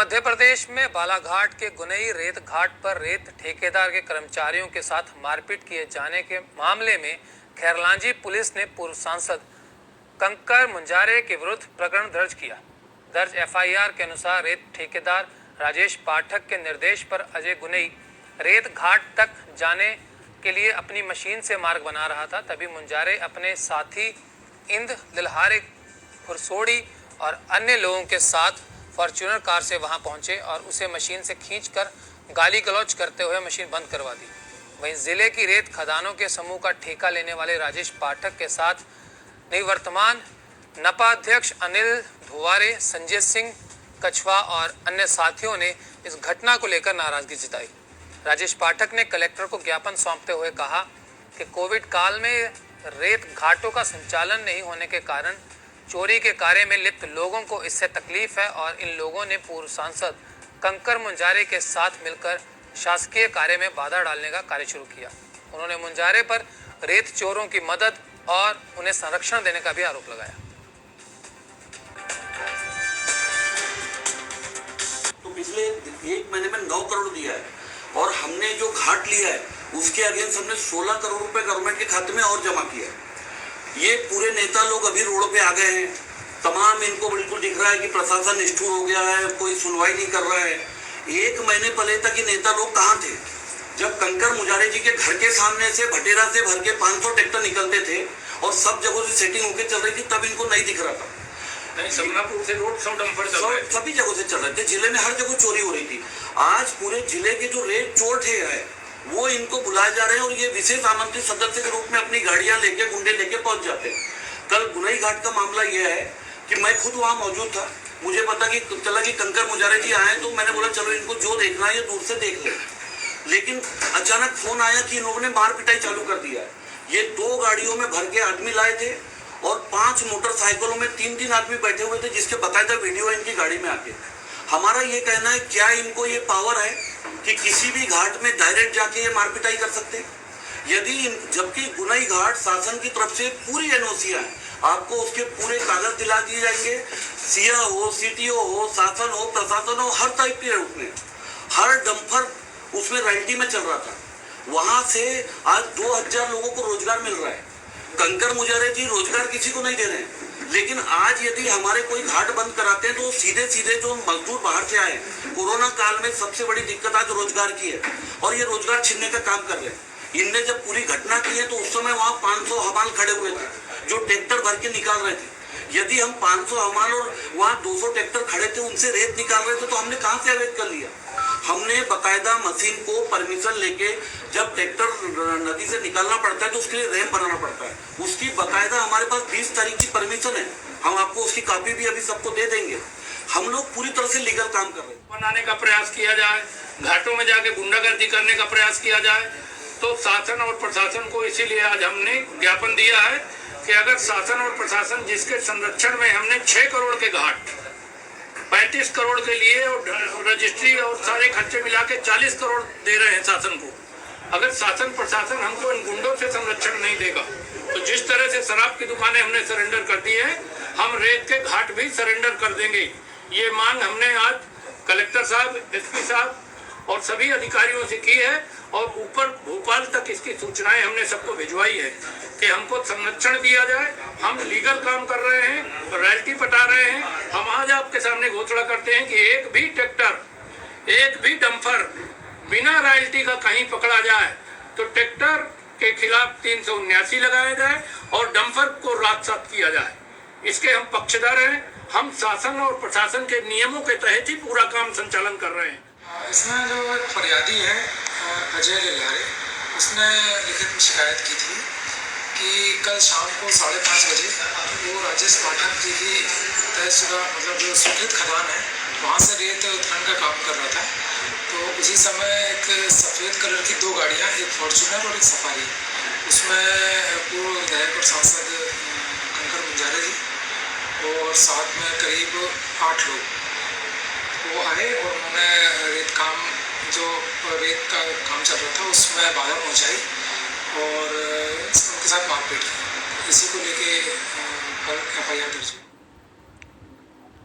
मध्य प्रदेश में बालाघाट के गुनई रेत घाट पर रेत ठेकेदार के कर्मचारियों के साथ मारपीट किए जाने के मामले में खैरलांजी पुलिस ने पूर्व सांसद कंकर मुंजारे के विरुद्ध प्रकरण दर्ज किया। दर्ज एफआईआर के अनुसार रेत ठेकेदार राजेश पाठक के निर्देश पर अजय गुनई रेत घाट तक जाने के लिए अपनी मशीन से मार्ग बना रहा था। तभी मुंजारे अपने साथी इंद लिल्हारे खुरसोड़ी और अन्य लोगों के साथ फॉर्च्यूनर कार से वहां पहुंचे और उसे मशीन से खींचकर गाली गलौज करते हुए मशीन बंद करवा दी। वहीं जिले की रेत खदानों के समूह का ठेका लेने वाले राजेश पाठक के साथ निवर्तमान नपा अध्यक्ष अनिल धुवारे, संजय सिंह कछवा और अन्य साथियों ने इस घटना को लेकर नाराजगी जताई। राजेश पाठक ने कलेक्टर को ज्ञापन सौंपते हुए कहा कि कोविड काल में रेत घाटों का संचालन नहीं होने के कारण चोरी के कार्य में लिप्त लोगों को इससे तकलीफ है और इन लोगों ने पूर्व सांसद कंकर मुंजारे के साथ मिलकर शासकीय कार्य में बाधा डालने का कार्य शुरू किया। उन्होंने मुंजारे पर रेत चोरों की मदद और उन्हें संरक्षण देने का भी आरोप लगाया। तो पिछले 1 महीने में 9 करोड़ दिया है और हमने जो घाट लिया है उसके अगेंस्ट हमने 16 करोड़ रुपए गवर्नमेंट के खाते में और जमा किया है। ये पूरे नेता लोग अभी रोड पे आ गए हैं, तमाम इनको बिल्कुल दिख रहा है कि प्रशासन निष्ठुर हो गया है, कोई सुनवाई नहीं कर रहा है। 1 महीने पहले तक ये नेता लोग कहाँ थे? जब कंकर मुंजारे जी के घर के सामने से भटेरा से भर के 500 ट्रैक्टर निकलते थे और सब जगहों से सेटिंग होकर चल रही थी, तब इनको नहीं दिख रहा था। नहीं, समनापुर से रोड डंपर चल रहे थे, सभी जगहों से चल रहे थे। जिले में हर जगह चोरी हो रही थी। आज पूरे जिले के जो रेत चोर थे है वो इनको बुलाए जा रहे हैं और ये विशेष आमंत्रित सदस्य के रूप में अपनी गाड़ियां लेके गुंडे लेके पहुंच जाते हैं। कल गुनई घाट का मामला ये है कि मैं खुद वहां मौजूद था, मुझे पता कि चला कि कंकर मुंजारे जी आए, तो मैंने बोला चलो इनको जो देखना है ये दूर से देख ले। लेकिन अचानक फोन आया कि इन लोगों ने मार पिटाई चालू कर दिया है। ये 2 गाड़ियों में भर के आदमी लाए थे और 5 मोटरसाइकिलों में 3-3 आदमी बैठे हुए थे, जिसके बाकायदा वीडियो है इनकी गाड़ी में आके। हमारा ये कहना है, क्या इनको ये पावर है कि किसी भी घाट में डायरेक्ट जाके ये मार पिटाई कर सकते? यदि जबकि गुनई घाट शासन की तरफ से पूरी एनओसीआं है, आपको उसके पूरे कागज दिला दिए जाएंगे। सीआ हो, सीटीओ हो, शासन हो, प्रशासन हो, हर टाइप के उसमें हर डंपर उसमें रॉयल्टी में चल रहा था। वहां से आज 2000 लोगों को रोजगार मिल रहा है। कंकर मुंजारे जी रोजगार किसी को नहीं दे रहे हैं, लेकिन आज यदि हमारे कोई घाट बंद कराते हैं तो सीधे सीधे जो मजदूर बाहर से आए, कोरोना काल में सबसे बड़ी दिक्कत आज रोजगार की है और ये रोजगार छीनने का काम कर रहे हैं। इनने जब पूरी घटना की है तो उस समय वहां 500 हमाल खड़े हुए थे जो ट्रैक्टर भर के निकाल रहे थे। यदि हम 500 हमाल और वहां 200 ट्रैक्टर खड़े थे उनसे रेत निकाल रहे थे तो हमने कहां से अवैध कर लिया? हमने बकायदा मशीन को परमिशन लेके, जब ट्रैक्टर नदी से निकालना पड़ता है तो उसके लिए रैंप बनाना पड़ता है, उसकी बकायदा हमारे पास 20 तारीख की परमिशन है। हम आपको उसकी कॉपी भी अभी सबको दे देंगे। हम लोग पूरी तरह से लीगल काम कर रहे हैं। बनाने का प्रयास किया जाए, घाटों में जाके गुंडागर्दी करने का प्रयास किया जाए, तो शासन और प्रशासन को इसीलिए आज हमने ज्ञापन दिया है कि अगर शासन और प्रशासन जिसके संरक्षण में हमने 6 करोड़ के घाट 35 करोड़ के लिए और रजिस्ट्री और सारे खर्चे मिला के 40 करोड़ दे रहे हैं शासन को, अगर शासन प्रशासन हमको इन गुंडों से संरक्षण नहीं देगा तो जिस तरह से शराब की दुकानें हमने सरेंडर कर दी है, हम रेत के घाट भी सरेंडर कर देंगे। ये मांग हमने आज कलेक्टर साहब, एसपी साहब और सभी अधिकारियों से की है और ऊपर भोपाल तक इसकी सूचनाएं हमने सबको भिजवाई है कि हमको संरक्षण दिया जाए। हम लीगल काम कर रहे हैं, रॉयल्टी पटा रहे हैं। हम आज आपके सामने घोषणा करते हैं कि एक भी ट्रैक्टर, एक भी डंपर बिना रॉयल्टी का कहीं पकड़ा जाए तो ट्रैक्टर के खिलाफ 379 लगाया जाए और डंपर को राजसात किया जाए। इसके हम पक्षधर हैं। हम शासन और प्रशासन के नियमों के तहत ही पूरा काम संचालन कर रहे हैं। इसमें जो एक फरियादी है अजय लिल्हारे, उसने लिखित में शिकायत की थी कि कल शाम को 5:30 बजे वो राजेश पाठक जी की तयशुदा मतलब जो स्वीकृत खदान है वहाँ से रेत उत्खनन का काम कर रहा था। तो उसी समय एक सफ़ेद कलर की 2 गाड़ियाँ, एक फॉर्च्यूनर और एक सफारी, उसमें पूर्व विधायक और सांसद कंकर मुंजारे जी और साथ में करीब 8 लोग वो आए और उन्होंने रेत का काम चल रहा था उसमें बाधा पहुंचाई और उनके साथ मारपीट की। इसी को लेके कल एफआईआर दर्ज हुई।